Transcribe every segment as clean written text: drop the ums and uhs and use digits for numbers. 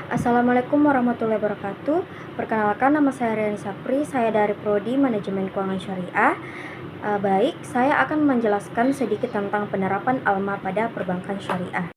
Assalamualaikum warahmatullahi wabarakatuh. Perkenalkan, nama saya Rian Sapri, saya dari Prodi Manajemen Keuangan Syariah. Baik, saya akan menjelaskan sedikit tentang penerapan ALMA pada perbankan syariah.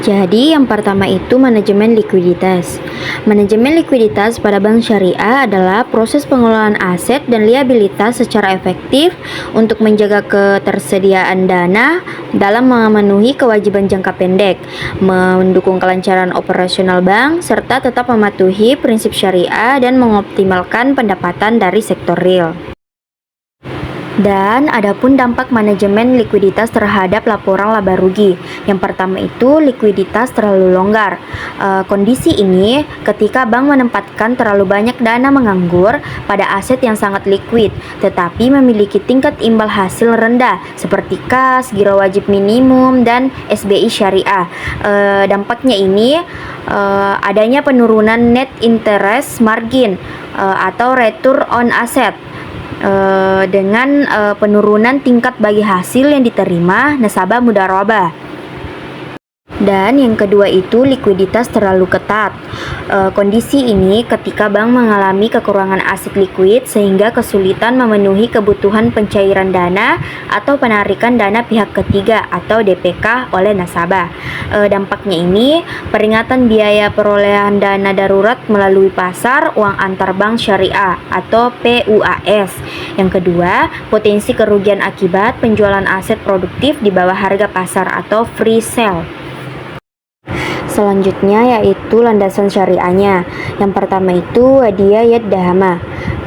Jadi, yang pertama itu manajemen likuiditas. Manajemen likuiditas pada bank syariah adalah proses pengelolaan aset dan liabilitas secara efektif untuk menjaga ketersediaan dana dalam memenuhi kewajiban jangka pendek, mendukung kelancaran operasional bank, serta tetap mematuhi prinsip syariah dan mengoptimalkan pendapatan dari sektor real. Dan adapun dampak manajemen likuiditas terhadap laporan laba rugi. Yang pertama itu likuiditas terlalu longgar. Kondisi ini ketika bank menempatkan terlalu banyak dana menganggur pada aset yang sangat likuid, tetapi memiliki tingkat imbal hasil rendah seperti kas, giro wajib minimum, dan SBI syariah. Dampaknya ini adanya penurunan net interest margin atau return on asset. Dengan penurunan tingkat bagi hasil yang diterima nasabah mudharabah. Dan yang kedua itu likuiditas terlalu ketat. Kondisi ini ketika bank mengalami kekurangan aset likuid sehingga kesulitan memenuhi kebutuhan pencairan dana atau penarikan dana pihak ketiga atau DPK oleh nasabah. Dampaknya ini peringatan biaya perolehan dana darurat melalui pasar uang antar bank syariah atau PUAS. Yang kedua, potensi kerugian akibat penjualan aset produktif di bawah harga pasar atau free sale. Selanjutnya yaitu landasan syariahnya. Yang pertama itu hadiah yad dahama.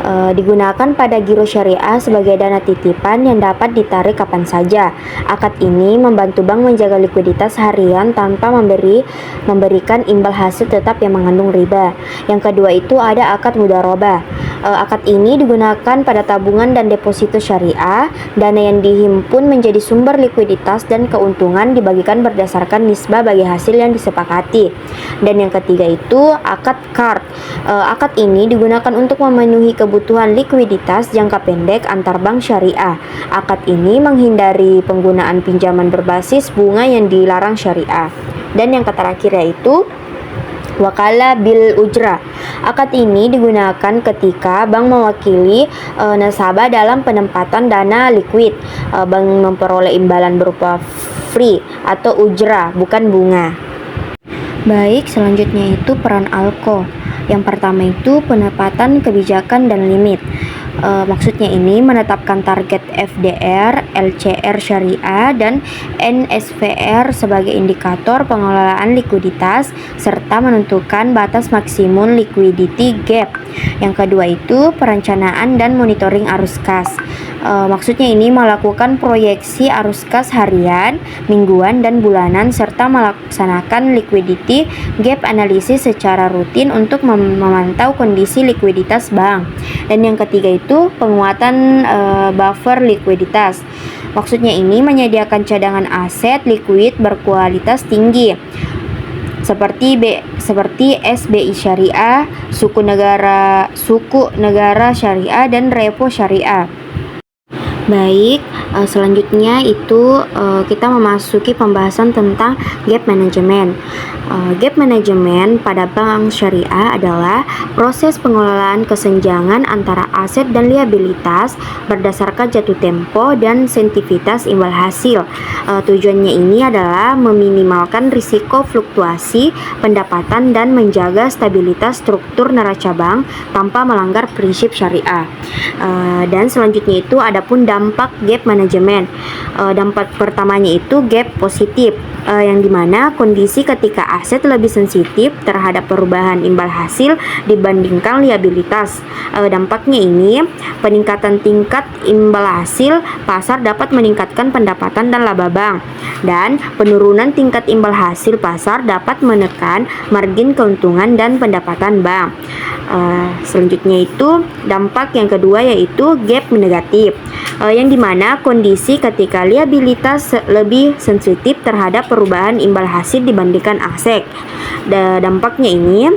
Digunakan pada giro syariah sebagai dana titipan yang dapat ditarik kapan saja. Akad ini membantu bank menjaga likuiditas harian tanpa memberikan imbal hasil tetap yang mengandung riba. Yang kedua itu ada akad mudharabah. Akad ini digunakan pada tabungan dan deposito syariah. Dana yang dihimpun menjadi sumber likuiditas dan keuntungan dibagikan berdasarkan nisbah bagi hasil yang disepakati. Dan yang ketiga itu akad qard. Akad ini digunakan untuk memenuhi kebutuhan likuiditas jangka pendek antar bank syariah. Akad ini menghindari penggunaan pinjaman berbasis bunga yang dilarang syariah. Dan yang terakhir yaitu wakalah bil ujrah. Akad ini digunakan ketika bank mewakili nasabah dalam penempatan dana likuid. Bank memperoleh imbalan berupa free atau ujrah, bukan bunga. Baik, selanjutnya itu peran ALCO. Yang pertama itu penempatan kebijakan dan limit. Maksudnya ini menetapkan target FDR, LCR syariah, dan NSVR sebagai indikator pengelolaan likuiditas serta menentukan batas maksimum liquidity gap. Yang kedua itu perencanaan dan monitoring arus kas. Maksudnya ini melakukan proyeksi arus kas harian, mingguan, dan bulanan serta melaksanakan liquidity gap analisis secara rutin untuk memantau kondisi likuiditas bank. Dan yang ketiga itu penguatan buffer likuiditas. Maksudnya ini menyediakan cadangan aset likuid berkualitas tinggi seperti SBI syariah, suku negara syariah, dan repo syariah. Baik, selanjutnya itu kita memasuki pembahasan tentang gap management. Gap management pada bank syariah adalah proses pengelolaan kesenjangan antara aset dan liabilitas berdasarkan jatuh tempo dan sensitivitas imbal hasil. Tujuannya ini adalah meminimalkan risiko fluktuasi pendapatan dan menjaga stabilitas struktur neraca bank tanpa melanggar prinsip syariah. Dan selanjutnya itu adapun dampak gap management. Dampak pertamanya itu gap positif, yang dimana kondisi ketika aset lebih sensitif terhadap perubahan imbal hasil dibandingkan liabilitas. Dampaknya ini peningkatan tingkat imbal hasil pasar dapat meningkatkan pendapatan dan laba bank, dan penurunan tingkat imbal hasil pasar dapat menekan margin keuntungan dan pendapatan bank. Selanjutnya itu dampak yang kedua yaitu gap negatif, yang dimana kondisi ketika liabilitas lebih sensitif terhadap perubahan imbal hasil dibandingkan aset. Dampaknya ini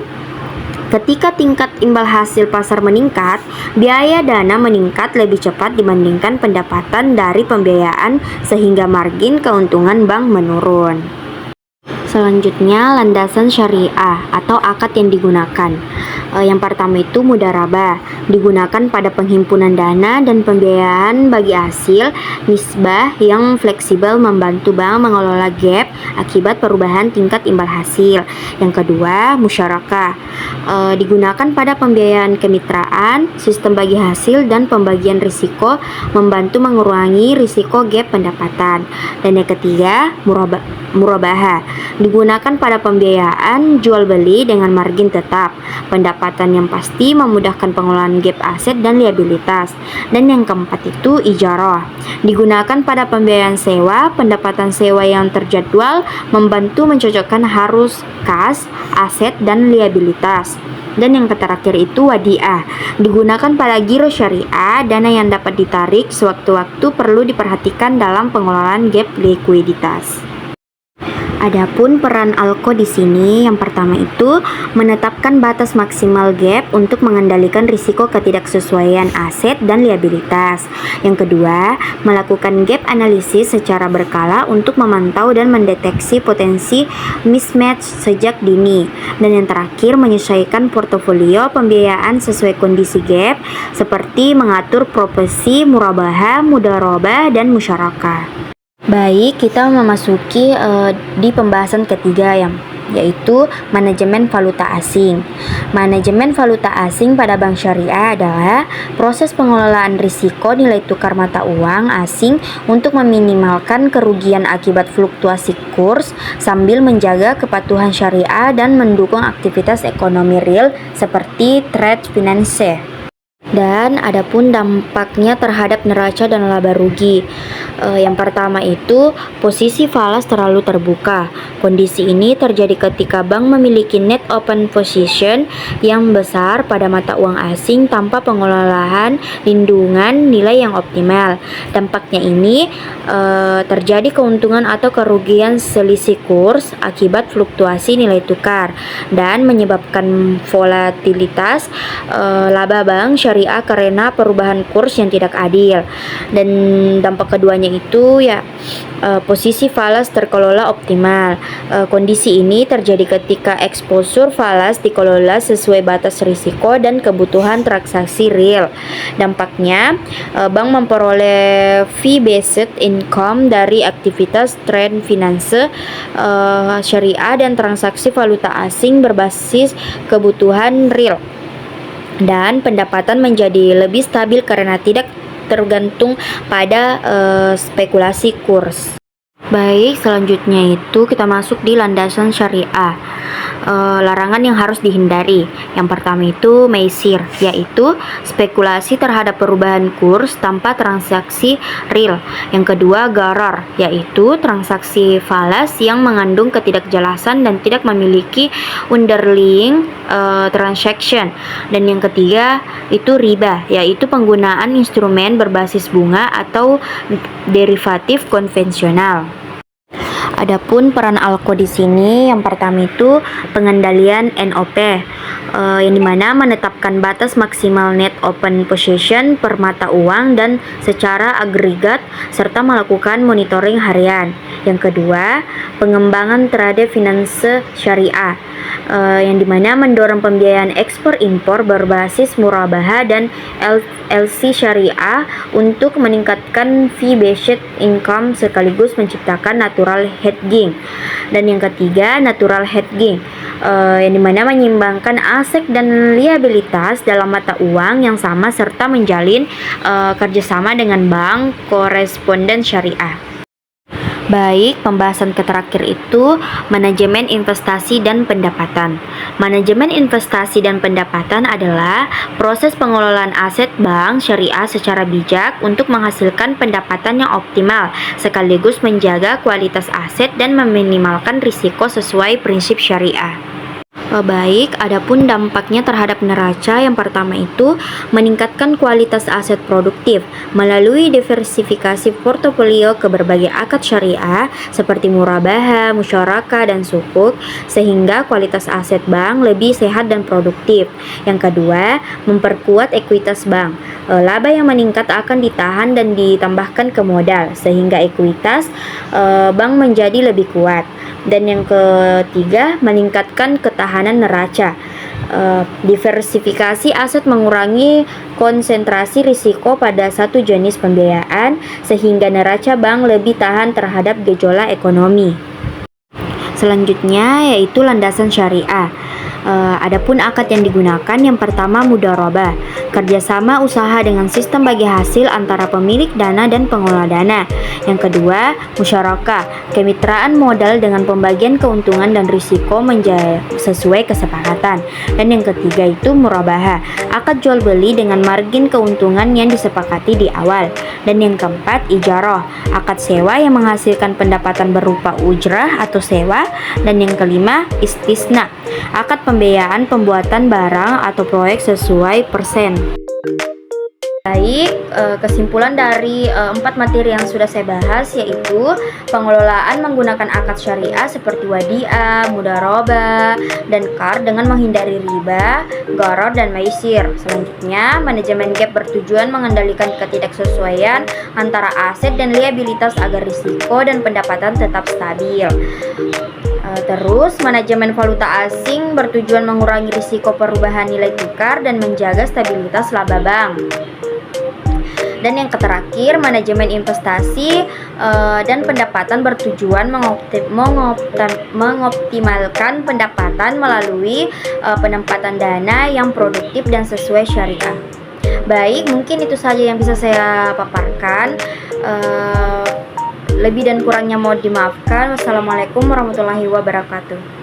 ketika tingkat imbal hasil pasar meningkat, biaya dana meningkat lebih cepat dibandingkan pendapatan dari pembiayaan sehingga margin keuntungan bank menurun. Selanjutnya, landasan syariah atau akad yang digunakan. Yang pertama itu mudharabah, digunakan pada penghimpunan dana dan pembiayaan bagi hasil nisbah yang fleksibel membantu bank mengelola gap akibat perubahan tingkat imbal hasil. Yang kedua, musyarakah, digunakan pada pembiayaan kemitraan, sistem bagi hasil dan pembagian risiko membantu mengurangi risiko gap pendapatan. Dan yang ketiga, murabahah, digunakan pada pembiayaan jual beli dengan margin tetap, pendapatan yang pasti memudahkan pengelolaan gap aset dan liabilitas. Dan yang keempat itu ijarah, digunakan pada pembiayaan sewa, pendapatan sewa yang terjadwal membantu mencocokkan harus kas, aset dan liabilitas. Dan yang terakhir itu wadiah, digunakan pada giro syariah, dana yang dapat ditarik sewaktu-waktu perlu diperhatikan dalam pengelolaan gap likuiditas. Adapun peran ALCO di sini, yang pertama itu menetapkan batas maksimal gap untuk mengendalikan risiko ketidaksesuaian aset dan liabilitas. Yang kedua, melakukan gap analisis secara berkala untuk memantau dan mendeteksi potensi mismatch sejak dini. Dan yang terakhir, menyesuaikan portofolio pembiayaan sesuai kondisi gap seperti mengatur proporsi murabahah, mudharabah, dan musyarakah. Baik, kita memasuki di pembahasan ketiga yaitu manajemen valuta asing. Manajemen valuta asing pada bank syariah adalah proses pengelolaan risiko nilai tukar mata uang asing untuk meminimalkan kerugian akibat fluktuasi kurs sambil menjaga kepatuhan syariah dan mendukung aktivitas ekonomi real seperti trade finance. Dan adapun dampaknya terhadap neraca dan laba rugi. Yang pertama itu posisi falas terlalu terbuka. Kondisi ini terjadi ketika bank memiliki net open position yang besar pada mata uang asing tanpa pengelolaan lindungan nilai yang optimal. Dampaknya ini terjadi keuntungan atau kerugian selisih kurs akibat fluktuasi nilai tukar dan menyebabkan volatilitas laba bank syariah karena perubahan kurs yang tidak adil. Dan dampak keduanya itu posisi falas terkelola optimal. Kondisi ini terjadi ketika exposure falas dikelola sesuai batas risiko dan kebutuhan transaksi real. Dampaknya, bank memperoleh fee based income dari aktivitas trade finance syariah dan transaksi valuta asing berbasis kebutuhan real. Dan pendapatan menjadi lebih stabil karena tidak tergantung pada spekulasi kurs. Baik, selanjutnya itu kita masuk di landasan syariah. Larangan yang harus dihindari. Yang pertama itu maisir, yaitu spekulasi terhadap perubahan kurs tanpa transaksi real. Yang kedua gharar, yaitu transaksi falas yang mengandung ketidakjelasan dan tidak memiliki underlying transaction. Dan yang ketiga itu riba, yaitu penggunaan instrumen berbasis bunga atau derivatif konvensional. Adapun peran ALCO di sini, yang pertama itu pengendalian NOP, yang dimana menetapkan batas maksimal net open position per mata uang dan secara agregat serta melakukan monitoring harian. Yang kedua, pengembangan trade finance syariah, yang dimana mendorong pembiayaan ekspor impor berbasis murabahah dan LC syariah untuk meningkatkan fee based income sekaligus menciptakan natural hedging. Dan yang ketiga, natural hedging, yang dimana menyeimbangkan aset dan liabilitas dalam mata uang yang sama serta menjalin kerjasama dengan bank koresponden syariah. Baik, pembahasan terakhir itu manajemen investasi dan pendapatan. Manajemen investasi dan pendapatan adalah proses pengelolaan aset bank syariah secara bijak untuk menghasilkan pendapatan yang optimal, sekaligus menjaga kualitas aset dan meminimalkan risiko sesuai prinsip syariah. Baik, adapun dampaknya terhadap neraca yang pertama itu meningkatkan kualitas aset produktif melalui diversifikasi portofolio ke berbagai akad syariah seperti murabahah, musyarakah, dan sukuk sehingga kualitas aset bank lebih sehat dan produktif. Yang kedua, memperkuat ekuitas bank. Laba yang meningkat akan ditahan dan ditambahkan ke modal sehingga ekuitas bank menjadi lebih kuat. Dan yang ketiga, meningkatkan ketahanan neraca. Diversifikasi aset mengurangi konsentrasi risiko pada satu jenis pembiayaan sehingga neraca bank lebih tahan terhadap gejolak ekonomi. Selanjutnya yaitu landasan syariah. Adapun akad yang digunakan yang pertama mudharabah, kerjasama usaha dengan sistem bagi hasil antara pemilik dana dan pengelola dana. Yang kedua, musyarakah, kemitraan modal dengan pembagian keuntungan dan risiko sesuai kesepakatan. Dan yang ketiga itu murabahah, akad jual beli dengan margin keuntungan yang disepakati di awal. Dan yang keempat, ijarah, akad sewa yang menghasilkan pendapatan berupa ujrah atau sewa. Dan yang kelima, istisna, akad pembiayaan pembuatan barang atau proyek sesuai persen. Baik, kesimpulan dari 4 materi yang sudah saya bahas yaitu pengelolaan menggunakan akad syariah seperti wadiah, mudharabah, dan qard dengan menghindari riba, gharar, dan maisir. Selanjutnya, manajemen gap bertujuan mengendalikan ketidaksesuaian antara aset dan liabilitas agar risiko dan pendapatan tetap stabil. Terus, manajemen valuta asing bertujuan mengurangi risiko perubahan nilai tukar dan menjaga stabilitas laba bank. Dan yang terakhir, manajemen investasi dan pendapatan bertujuan mengoptimalkan pendapatan melalui penempatan dana yang produktif dan sesuai syariah. Baik, mungkin itu saja yang bisa saya paparkan. Lebih dan kurangnya mohon dimaafkan. Wassalamualaikum warahmatullahi wabarakatuh.